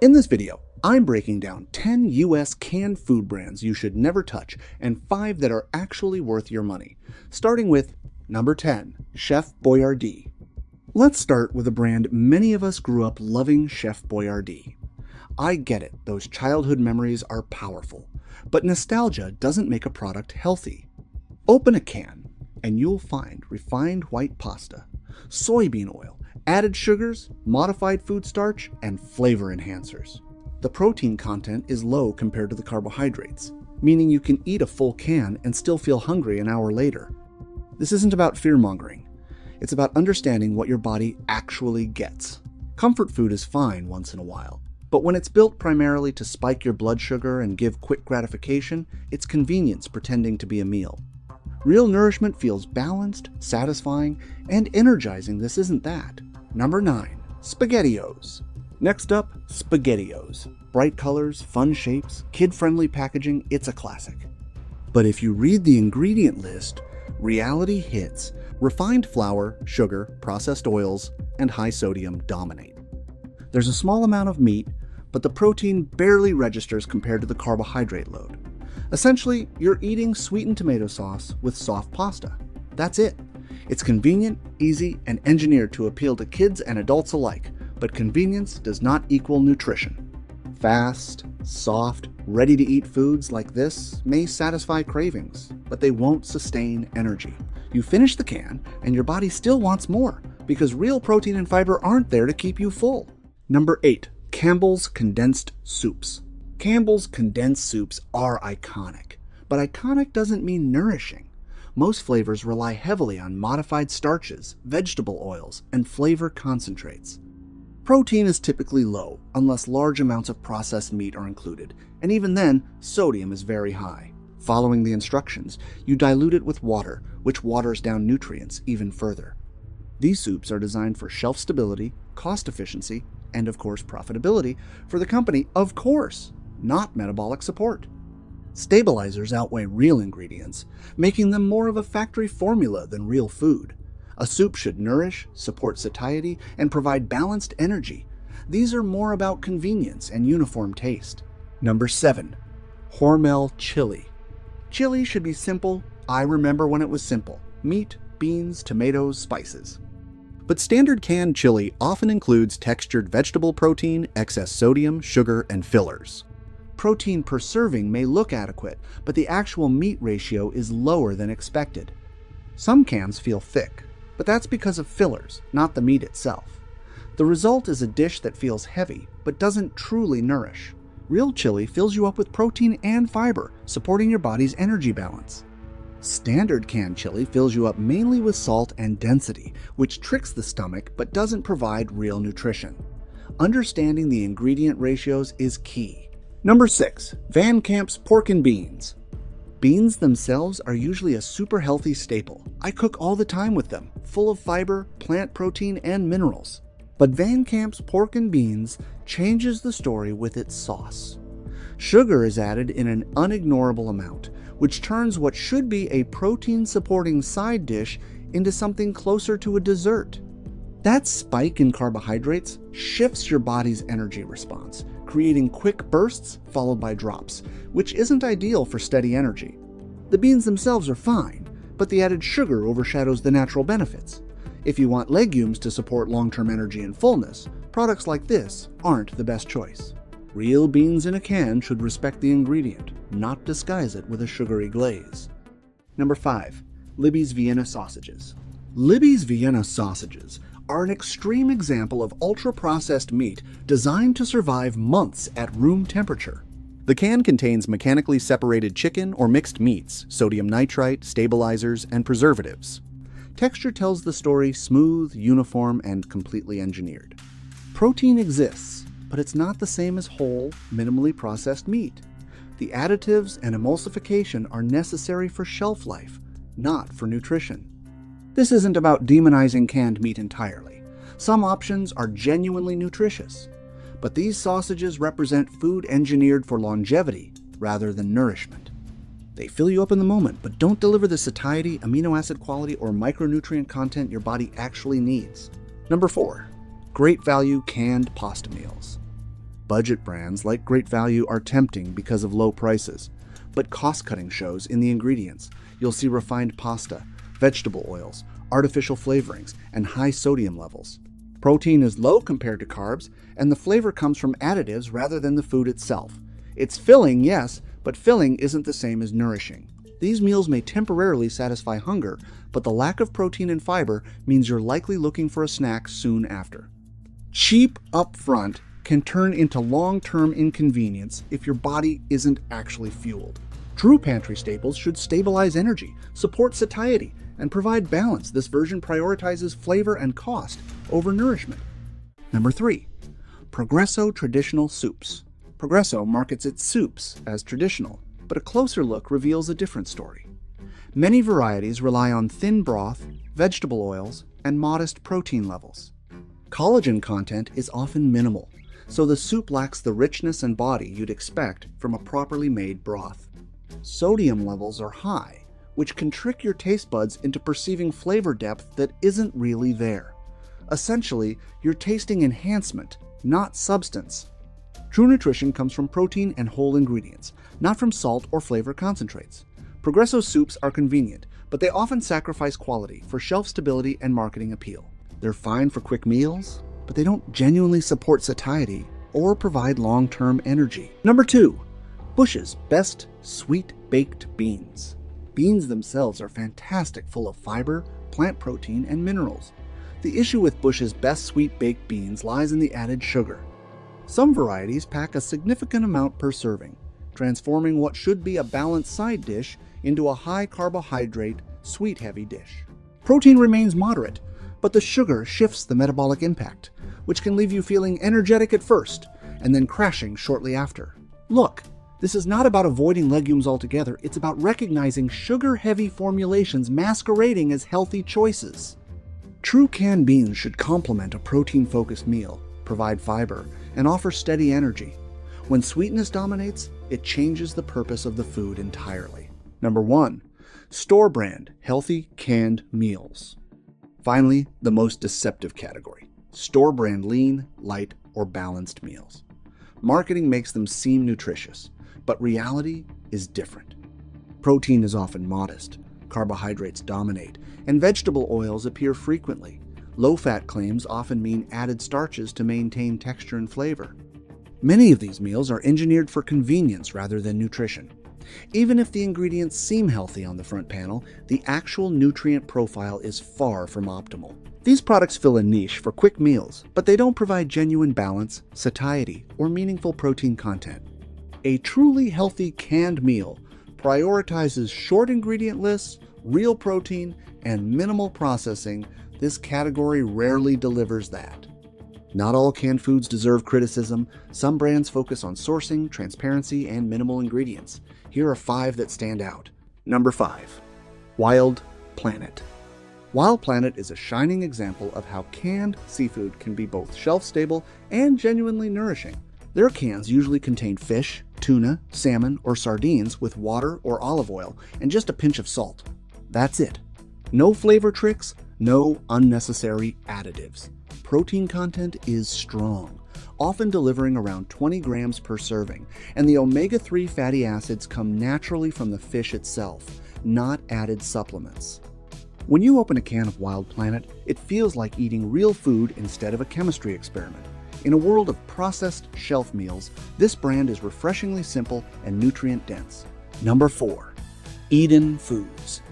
In this video, I'm breaking down 10 US canned food brands you should never touch and 5 that are actually worth your money. Starting with number 10, Chef Boyardee. Let's start with a brand many of us grew up loving, Chef Boyardee. I get it, those childhood memories are powerful, but nostalgia doesn't make a product healthy. Open a can, and you'll find refined white pasta, soybean oil, added sugars, modified food starch, and flavor enhancers. The protein content is low compared to the carbohydrates, meaning you can eat a full can and still feel hungry an hour later. This isn't about fear-mongering. It's about understanding what your body actually gets. Comfort food is fine once in a while, but when it's built primarily to spike your blood sugar and give quick gratification, it's convenience pretending to be a meal. Real nourishment feels balanced, satisfying, and energizing. This isn't that. Number 9. SpaghettiOs. Next up, SpaghettiOs. Bright colors, fun shapes, kid-friendly packaging, it's a classic. But if you read the ingredient list, reality hits. Refined flour, sugar, processed oils, and high sodium dominate. There's a small amount of meat, but the protein barely registers compared to the carbohydrate load. Essentially, you're eating sweetened tomato sauce with soft pasta. That's it. It's convenient, easy, and engineered to appeal to kids and adults alike, but convenience does not equal nutrition. Fast, soft, ready-to-eat foods like this may satisfy cravings, but they won't sustain energy. You finish the can, and your body still wants more, because real protein and fiber aren't there to keep you full. Number 8. Campbell's Condensed Soups. Campbell's condensed soups are iconic, but iconic doesn't mean nourishing. Most flavors rely heavily on modified starches, vegetable oils, and flavor concentrates. Protein is typically low, unless large amounts of processed meat are included, and even then, sodium is very high. Following the instructions, you dilute it with water, which waters down nutrients even further. These soups are designed for shelf stability, cost efficiency, and of course profitability for the company, of course, not metabolic support. Stabilizers outweigh real ingredients, making them more of a factory formula than real food. A soup should nourish, support satiety, and provide balanced energy. These are more about convenience and uniform taste. Number 7. Hormel Chili. Chili should be simple. I remember when it was simple. Meat, beans, tomatoes, spices. But standard canned chili often includes textured vegetable protein, excess sodium, sugar, and fillers. Protein per serving may look adequate, but the actual meat ratio is lower than expected. Some cans feel thick, but that's because of fillers, not the meat itself. The result is a dish that feels heavy, but doesn't truly nourish. Real chili fills you up with protein and fiber, supporting your body's energy balance. Standard canned chili fills you up mainly with salt and density, which tricks the stomach but doesn't provide real nutrition. Understanding the ingredient ratios is key. Number 6. Van Camp's Pork and Beans. Beans themselves are usually a super healthy staple. I cook all the time with them, full of fiber, plant protein, and minerals. But Van Camp's Pork and Beans changes the story with its sauce. Sugar is added in an unignorable amount, which turns what should be a protein-supporting side dish into something closer to a dessert. That spike in carbohydrates shifts your body's energy response, creating quick bursts followed by drops, which isn't ideal for steady energy. The beans themselves are fine, but the added sugar overshadows the natural benefits. If you want legumes to support long-term energy and fullness, products like this aren't the best choice. Real beans in a can should respect the ingredient, not disguise it with a sugary glaze. Number 5. Libby's Vienna Sausages. Libby's Vienna Sausages are an extreme example of ultra-processed meat designed to survive months at room temperature. The can contains mechanically separated chicken or mixed meats, sodium nitrite, stabilizers, and preservatives. Texture tells the story smooth, uniform, and completely engineered. Protein exists, but it's not the same as whole, minimally processed meat. The additives and emulsification are necessary for shelf life, not for nutrition. This isn't about demonizing canned meat entirely. Some options are genuinely nutritious, but these sausages represent food engineered for longevity rather than nourishment. They fill you up in the moment, but don't deliver the satiety, amino acid quality, or micronutrient content your body actually needs. Number 4. Great value canned pasta meals. Budget brands like Great Value are tempting because of low prices, but cost-cutting shows in the ingredients. You'll see refined pasta, vegetable oils, artificial flavorings, and high sodium levels. Protein is low compared to carbs, and the flavor comes from additives rather than the food itself. It's filling, yes, but filling isn't the same as nourishing. These meals may temporarily satisfy hunger, but the lack of protein and fiber means you're likely looking for a snack soon after. Cheap up front can turn into long-term inconvenience if your body isn't actually fueled. True pantry staples should stabilize energy, support satiety, and provide balance. This version prioritizes flavor and cost over nourishment. Number 3. Progresso Traditional Soups. Progresso markets its soups as traditional, but a closer look reveals a different story. Many varieties rely on thin broth, vegetable oils, and modest protein levels. Collagen content is often minimal, so the soup lacks the richness and body you'd expect from a properly made broth. Sodium levels are high, which can trick your taste buds into perceiving flavor depth that isn't really there. Essentially, you're tasting enhancement, not substance. True nutrition comes from protein and whole ingredients, not from salt or flavor concentrates. Progresso soups are convenient, but they often sacrifice quality for shelf stability and marketing appeal. They're fine for quick meals, but they don't genuinely support satiety or provide long-term energy. Number 2. Bush's Best Sweet Baked Beans. Beans themselves are fantastic, full of fiber, plant protein, and minerals. The issue with Bush's Best Sweet Baked Beans lies in the added sugar. Some varieties pack a significant amount per serving, transforming what should be a balanced side dish into a high-carbohydrate, sweet-heavy dish. Protein remains moderate, but the sugar shifts the metabolic impact, which can leave you feeling energetic at first and then crashing shortly after. Look, this is not about avoiding legumes altogether, it's about recognizing sugar-heavy formulations masquerading as healthy choices. True canned beans should complement a protein-focused meal, provide fiber, and offer steady energy. When sweetness dominates, it changes the purpose of the food entirely. Number 1. Store brand healthy canned meals. Finally, the most deceptive category. Store brand lean, light, or balanced meals. Marketing makes them seem nutritious, but reality is different. Protein is often modest, carbohydrates dominate, and vegetable oils appear frequently. Low-fat claims often mean added starches to maintain texture and flavor. Many of these meals are engineered for convenience rather than nutrition. Even if the ingredients seem healthy on the front panel, the actual nutrient profile is far from optimal. These products fill a niche for quick meals, but they don't provide genuine balance, satiety, or meaningful protein content. A truly healthy canned meal prioritizes short ingredient lists, real protein, and minimal processing. This category rarely delivers that. Not all canned foods deserve criticism. Some brands focus on sourcing, transparency, and minimal ingredients. Here are 5 that stand out. Number 5. Wild Planet. Wild Planet is a shining example of how canned seafood can be both shelf-stable and genuinely nourishing. Their cans usually contain fish, tuna, salmon, or sardines with water or olive oil and just a pinch of salt. That's it. No flavor tricks, no unnecessary additives. Protein content is strong, often delivering around 20 grams per serving, and the omega-3 fatty acids come naturally from the fish itself, not added supplements. When you open a can of Wild Planet, it feels like eating real food instead of a chemistry experiment. In a world of processed shelf meals, this brand is refreshingly simple and nutrient-dense. Number 4. Eden Foods.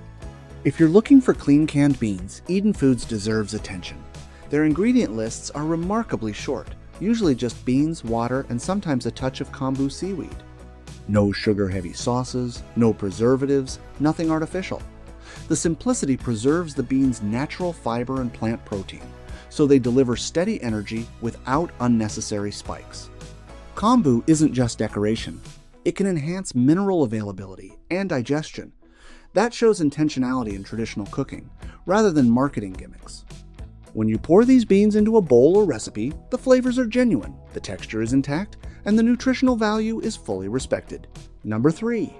If you're looking for clean canned beans, Eden Foods deserves attention. Their ingredient lists are remarkably short, usually just beans, water, and sometimes a touch of kombu seaweed. No sugar-heavy sauces, no preservatives, nothing artificial. The simplicity preserves the beans' natural fiber and plant protein, so they deliver steady energy without unnecessary spikes. Kombu isn't just decoration. It can enhance mineral availability and digestion. That shows intentionality in traditional cooking, rather than marketing gimmicks. When you pour these beans into a bowl or recipe, the flavors are genuine, the texture is intact, and the nutritional value is fully respected. Number 3.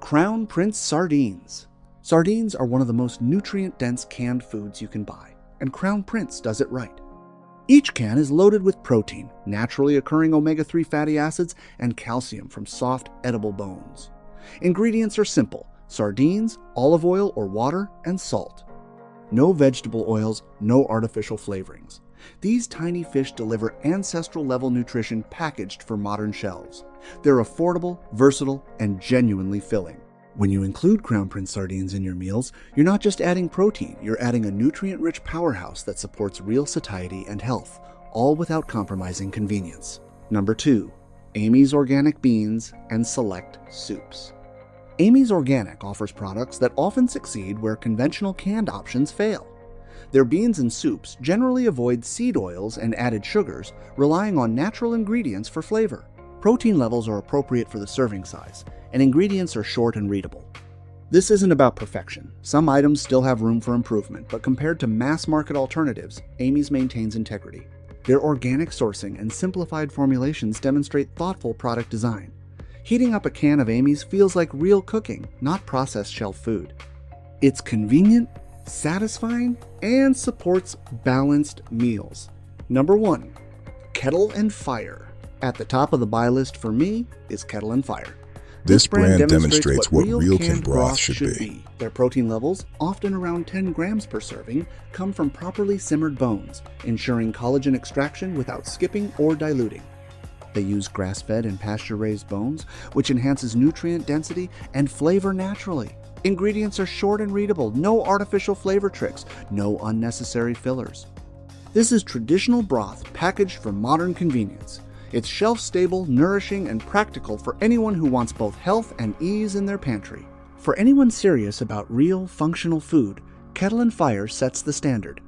Crown Prince Sardines. Sardines are one of the most nutrient-dense canned foods you can buy, and Crown Prince does it right. Each can is loaded with protein, naturally occurring omega-3 fatty acids, and calcium from soft, edible bones. Ingredients are simple: sardines, olive oil or water, and salt. No vegetable oils, no artificial flavorings. These tiny fish deliver ancestral-level nutrition packaged for modern shelves. They're affordable, versatile, and genuinely filling. When you include Crown Prince sardines in your meals, you're not just adding protein, you're adding a nutrient-rich powerhouse that supports real satiety and health, all without compromising convenience. Number 2. Amy's Organic Beans and Select Soups. Amy's Organic offers products that often succeed where conventional canned options fail. Their beans and soups generally avoid seed oils and added sugars, relying on natural ingredients for flavor. Protein levels are appropriate for the serving size, and ingredients are short and readable. This isn't about perfection. Some items still have room for improvement, but compared to mass-market alternatives, Amy's maintains integrity. Their organic sourcing and simplified formulations demonstrate thoughtful product design. Heating up a can of Amy's feels like real cooking, not processed shelf food. It's convenient, satisfying, and supports balanced meals. Number 1. Kettle and Fire. At the top of the buy list for me is Kettle and Fire. This brand demonstrates what real canned broth should be. Their protein levels, often around 10 grams per serving, come from properly simmered bones, ensuring collagen extraction without skipping or diluting. They use grass-fed and pasture-raised bones, which enhances nutrient density and flavor naturally. Ingredients are short and readable, no artificial flavor tricks, no unnecessary fillers. This is traditional broth packaged for modern convenience. It's shelf-stable, nourishing, and practical for anyone who wants both health and ease in their pantry. For anyone serious about real, functional food, Kettle and Fire sets the standard.